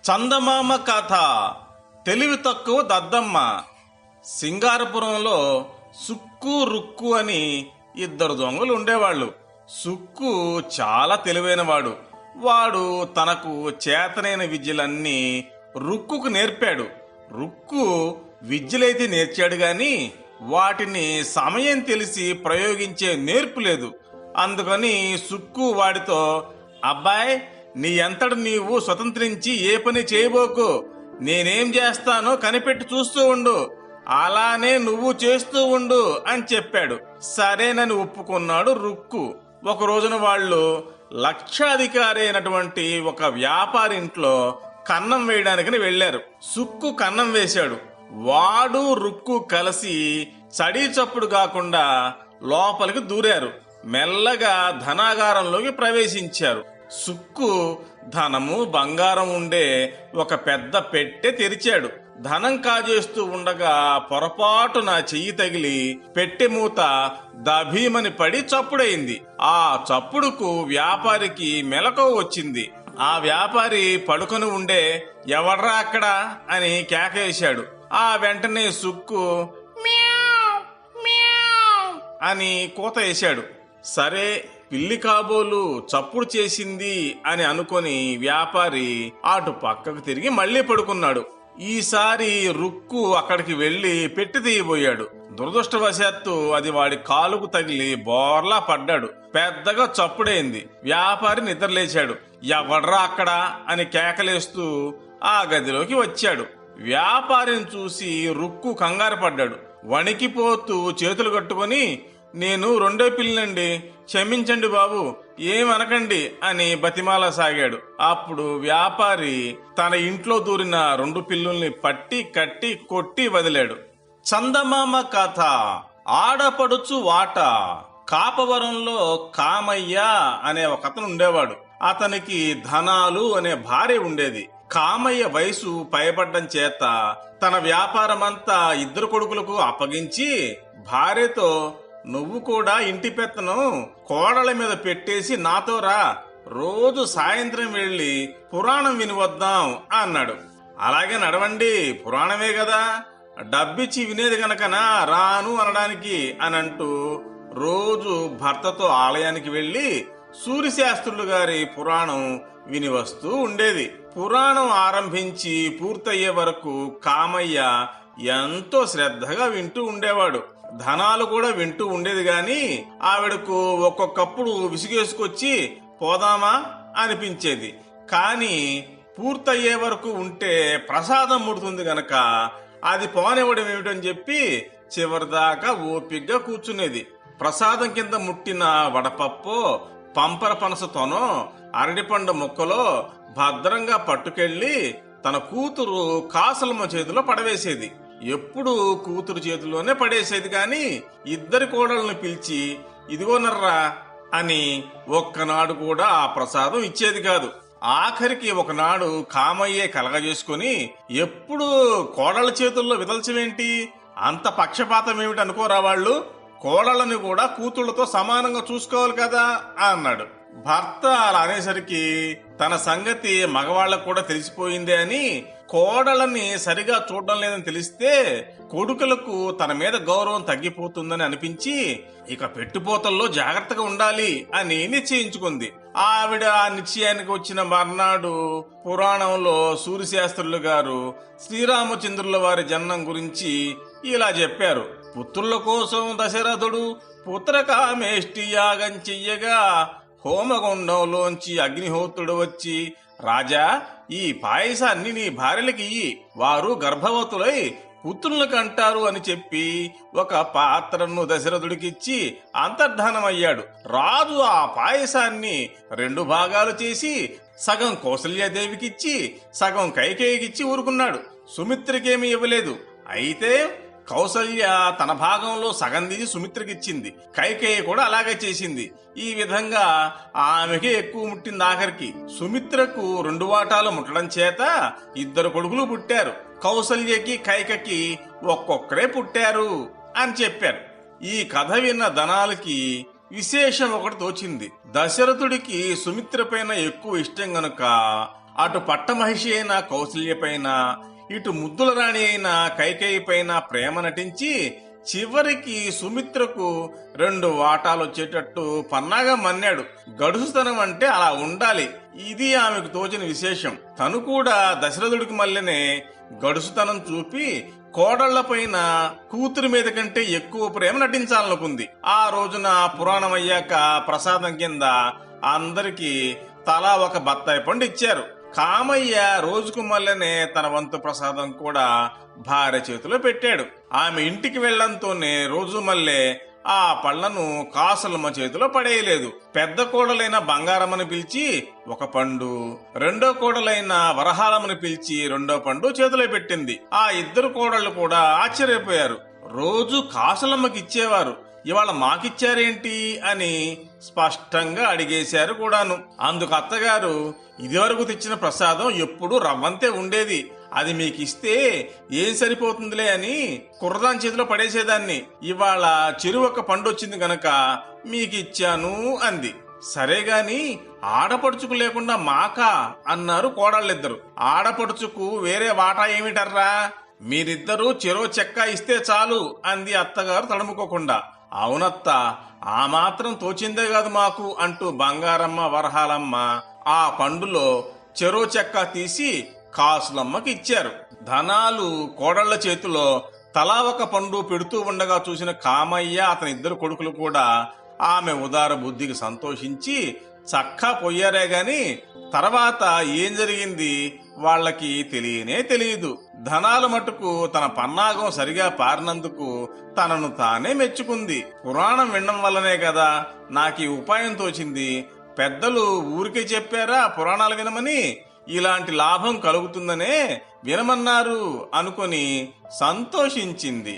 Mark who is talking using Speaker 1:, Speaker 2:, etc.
Speaker 1: చందమామ కథ. తెలివి తక్కువ దద్దమ్మ. సింగారపురంలో సుక్కు రుక్కు అని ఇద్దరు దొంగలు ఉండేవాళ్ళు. సుక్కు చాలా తెలివైనవాడు. వాడు తనకు చేతనైన విద్యలన్నీ రుక్కుకు నేర్పాడు. రుక్కు విద్యలైతే నేర్చాడు గాని వాటిని సమయం తెలిసి ప్రయోగించే నేర్పు లేదు. అందుకని సుక్కు వాడితో, అబ్బాయ్, నీ అంతట నీవు స్వతంత్రించి ఏ పని చేయబోకు. నేనేం చేస్తానో కనిపెట్టి చూస్తూ ఉండు, అలానే నువ్వు చేస్తూ ఉండు అని చెప్పాడు. సరేనని ఒప్పుకున్నాడు రుక్కు. ఒక రోజున వాళ్ళు లక్షాధికారి అయినటువంటి ఒక వ్యాపారి ఇంట్లో కన్నం వేయడానికి వెళ్లారు. సుక్కు కన్నం వేశాడు. వాడు రుక్కు కలిసి చడీ చప్పుడు కాకుండా లోపలికి దూరారు. మెల్లగా ధనాగారంలోకి ప్రవేశించారు. సుక్కు ధనము బంగారం ఉండే ఒక పెద్ద పెట్టె తెరిచాడు. ధనం కాజేస్తూ ఉండగా పొరపాటు నా చెయ్యి తగిలి పెట్టె మూత దభీమని పడి చప్పుడైంది. ఆ చప్పుడుకు వ్యాపారికి మెలకువ వచ్చింది. ఆ వ్యాపారి పడుకొని ఉండే, ఎవడ్రా అక్కడ అని కేకేశాడు. ఆ వెంటనే సుక్కు మ్యావ్ మ్యావ్ అని కూత వేశాడు. సరే, పిల్లి కాబోలు చప్పుడు చేసింది అని అనుకొని వ్యాపారి అటు పక్కకు తిరిగి మళ్లీ పడుకున్నాడు. ఈసారి రుక్కు అక్కడికి వెళ్లి పెట్టి తీయబోయాడు. దురదృష్టవశాత్తు అది వాడి కాలుకు తగిలి బోర్లా పడ్డాడు. పెద్దగా చప్పుడైంది. వ్యాపారి నిద్రలేచాడు. ఎవడ్రా అక్కడ అని కేకలేస్తూ ఆ గదిలోకి వచ్చాడు. వ్యాపారిని చూసి రుక్కు కంగారు పడ్డాడు. వణికిపోతూ చేతులు కట్టుకొని, నేను రెండో పిల్లండి, క్షమించండి బాబు, ఏమనకండి అని బతిమాల సాగాడు. అప్పుడు వ్యాపారి తన ఇంట్లో దూరిన రెండు పిల్లుల్ని పట్టి కట్టి కొట్టి వదిలాడు. చందమామ కథ. ఆడపడుచు వాట. కాపవరంలో కామయ్య అనే ఒక అతను ఉండేవాడు. అతనికి ధనాలు అనే భార్య ఉండేది. కామయ్య వయసు పైబడ్డం చేత తన వ్యాపారమంతా ఇద్దరు కొడుకులకు అప్పగించి భార్యతో, నువ్వు కూడా ఇంటి పెత్తనం కోడల మీద పెట్టేసి నాతో రా, రోజు సాయంత్రం వెళ్లి పురాణం వినివద్దాం అన్నాడు. అలాగే నడవండి, పురాణమే కదా, డబ్బిచ్చి వినేది గనకనా రాను అనడానికి అని అంటూ రోజు భర్తతో ఆలయానికి వెళ్లి సూర్యశాస్త్రులు గారి పురాణం విని వస్తూ ఉండేది. పురాణం ఆరంభించి పూర్తయ్యే వరకు కామయ్య ఎంతో శ్రద్ధగా వింటూ ఉండేవాడు. ధనాలు కూడా వింటూ ఉండేది గాని ఆవిడకు ఒక్కొక్కప్పుడు విసుగేసుకొచ్చి పోదామా అనిపించేది. కాని పూర్తయ్యే వరకు ఉంటే ప్రసాదం ముడుతుంది గనక అది పోనివ్వడం ఏమిటని చెప్పి చివరిదాకా ఓపిగ్గా కూర్చునేది. ప్రసాదం కింద ముట్టిన వడపప్పో పంపర పనసతోనో అరటిపండు ముక్కలో భద్రంగా పట్టుకెళ్లి తన కూతురు కాసలమ్మ చేతిలో పడవేసేది. ఎప్పుడు కూతురు చేతిలోనే పడేసేది గాని ఇద్దరి కోడలను పిలిచి ఇదిగోనర్రా అని ఒక్కనాడు కూడా ఆ ప్రసాదం ఇచ్చేది కాదు. ఆఖరికి ఒకనాడు కామయ్యే కలగజేసుకుని, ఎప్పుడు కోడళ్ళ చేతుల్లో విదల్చమేంటి, అంత పక్షపాతం ఏమిటి అనుకోరా వాళ్ళు, కోడళ్ళని కూడా కూతుళ్లతో సమానంగా చూసుకోవాలి కదా అన్నాడు. భర్త అలా అనేసరికి తన సంగతి మగవాళ్లకు కూడా తెలిసిపోయిందే అని కోడళ్ళని సరిగా చూడడం లేదని తెలిస్తే కొడుకులకు తన మీద గౌరవం తగ్గిపోతుందని అనిపించి ఇక పెట్టుపోతల్లో జాగ్రత్తగా ఉండాలి అని నిశ్చయించుకుంది. ఆవిడ ఆ నిశ్చయానికి వచ్చిన మర్నాడు పురాణంలో సూర్యశాస్త్రులు గారు శ్రీరామచంద్రుల వారి జన్మం గురించి ఇలా చెప్పారు. పుత్రుల కోసం దశరథుడు పుత్రకామేష్టి యాగం చెయ్యగా హోమగుండంలోంచి అగ్నిహోత్రుడు వచ్చి, రాజా, ఈ పాయసాన్ని నీ భార్యలకి ఇయ్యి, వారు గర్భవతులై పుత్రులకు అంటారు అని చెప్పి ఒక పాత్రను దశరథుడికిచ్చి అంతర్ధానమయ్యాడు. రాజు ఆ పాయసాన్ని 2 భాగాలు చేసి సగం కౌసల్యాదేవికిచ్చి సగం కైకేయికిచ్చి ఊరుకున్నాడు. సుమిత్రకేమీ ఇవ్వలేదు. అయితే కౌసల్య తన భాగంలో సగం తీసి సుమిత్రకిచ్చింది. కైకేయి కూడా అలాగే చేసింది. ఈ విధంగా ఆమెకే ఎక్కువ ముట్టింది. ఆఖరికి సుమిత్రకు 2 వాటాలు ముట్టడం చేత 2 కొడుకులు పుట్టారు. కౌసల్యకి కైకకి ఒక్కొక్కరే పుట్టారు అని చెప్పారు. ఈ కథ విన్న ధనాలకి విశేషం ఒకటి తోచింది. దశరథుడికి సుమిత్ర పైన ఎక్కువ ఇష్టం గనుక అటు పట్టమహిషి అయిన కౌసల్యపైన, ఇటు ముద్దుల రాణి అయిన కైకేయి పైన ప్రేమ నటించి చివరికి సుమిత్రకు 2 వాటాలు వచ్చేటట్టు పన్నాగా మన్నాడు. గడుసుతనం అంటే అలా ఉండాలి. ఇది ఆమెకు తోచిన విశేషం. తను కూడా దశరథుడికి మళ్ళీనే గడుసుతనం చూపి కోడళ్లపైన కూతురి మీద కంటే ఎక్కువ ప్రేమ నటించాలనుకుంది. ఆ రోజున పురాణం అయ్యాక ప్రసాదం కింద అందరికీ తలా ఒక బత్తాయి పండు ఇచ్చారు. కామయ్య రోజుకు మళ్ళనే తన వంతు ప్రసాదం కూడా భార్య చేతిలో పెట్టాడు. ఆమె ఇంటికి వెళ్లంతోనే రోజు మళ్ళీ ఆ పళ్లను కాసులమ్మ చేతిలో పడేయలేదు. పెద్ద కోడలైన బంగారమ్మని పిలిచి 1 పండు, రెండో కోడలైన వరహాలమ్మని పిలిచి 2వ పండు చేతిలో పెట్టింది. ఆ 2 కోడళ్లు కూడా ఆశ్చర్యపోయారు. రోజు కాసులమ్మకి ఇచ్చేవారు, ఇవాళ మాకిచ్చారేంటి అని స్పష్టంగా అడిగేశారు కూడాను. అందుకు అత్తగారు, ఇదివరకు తెచ్చిన ప్రసాదం ఎప్పుడూ రవ్వంతే ఉండేది, అది మీకిస్తే ఏం సరిపోతుందిలే అని కుర్రదాని చేతిలో పడేసేదాన్ని. ఇవాళ చెరువు 1 పండు వచ్చింది గనక మీకిచ్చాను అంది. సరేగాని ఆడపడుచుకు లేకుండా మాకా అన్నారు కోడళ్ళిద్దరు. ఆడపడుచుకు వేరే వాటా ఏమిటర్రా, మీరిద్దరూ చెరో చెక్క ఇస్తే చాలు అంది అత్తగారు తడుముకోకుండా. అవునత్త, ఆ మాత్రం తోచిందే కాదు మాకు అంటూ బంగారమ్మ వరహాలమ్మ ఆ పండులో చెరో చెక్క తీసి కాసులమ్మకి ఇచ్చారు. ధనాలు కోడళ్ల చేతిలో తలా 1 పండు పెడుతూ ఉండగా చూసిన కామయ్య, అతని 2 కొడుకులు కూడా ఆమె ఉదార బుద్ధికి సంతోషించి చక్కా పోయారే గాని తర్వాత ఏం జరిగింది వాళ్ళకి తెలియనే తెలియదు. ధనాల మటుకు తన పన్నాగం సరిగా పారినందుకు తనను తానే మెచ్చుకుంది. పురాణం వినడం వల్లనే కదా నాకు ఈ ఉపాయం తోచింది. పెద్దలు ఊరికే చెప్పారా పురాణాలు వినమని, ఇలాంటి లాభం కలుగుతుందనే వినమన్నారు అనుకొని సంతోషించింది.